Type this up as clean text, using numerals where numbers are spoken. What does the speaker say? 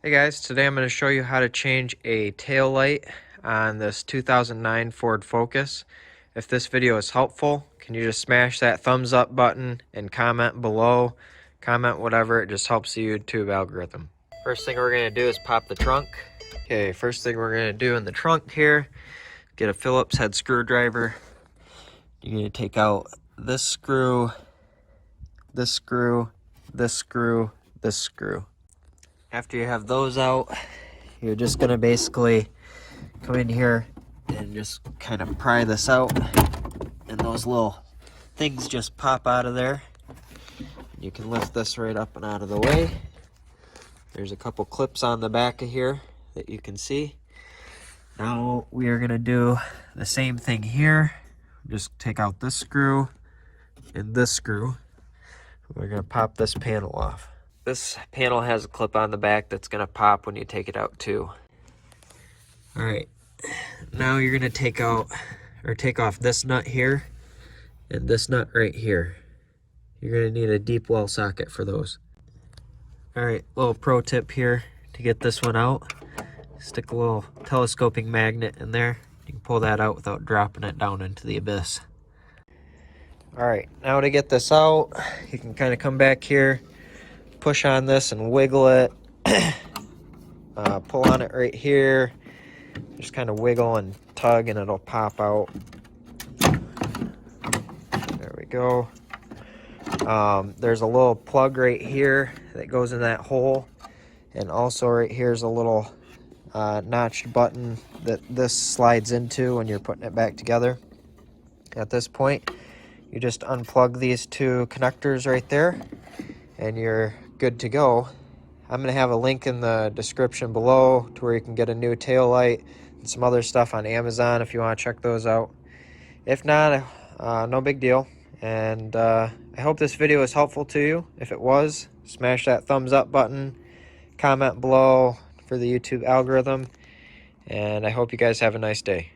Hey guys, today I'm going to show you how to change a tail light on this 2009 Ford Focus. If this video is helpful, can you just smash that thumbs up button and comment below, comment whatever, it just helps the YouTube algorithm. First thing we're going to do is pop the trunk. Okay, first thing we're going to do in the trunk here, get a Phillips head screwdriver. You're going to take out this screw, this screw, this screw, this screw. After you have those out, you're just going to basically come in here and just kind of pry this out, and those little things just pop out of there. You can lift this right up and out of the way. There's a couple clips on the back of here that you can see. Now we are going to do the same thing here. Just take out this screw and this screw. We're going to pop this panel off. This panel has a clip on the back that's going to pop when you take it out too. Alright, now you're going to take off this nut here and this nut right here. You're going to need a deep well socket for those. Alright, little pro tip here to get this one out. Stick a little telescoping magnet in there. You can pull that out without dropping it down into the abyss. Alright, now to get this out, you can kind of come back here, push on this and wiggle it. Pull on it right here. Just kind of wiggle and tug and it'll pop out. There we go. There's a little plug right here that goes in that hole. And also right here is a little notched button that this slides into when you're putting it back together. At this point, you just unplug these two connectors right there and you're good to go. I'm going to have a link in the description below to where you can get a new tail light and some other stuff on Amazon if you want to check those out. If not, no big deal. And I hope this video was helpful to you. If it was, smash that thumbs up button, comment below for the YouTube algorithm, and I hope you guys have a nice day.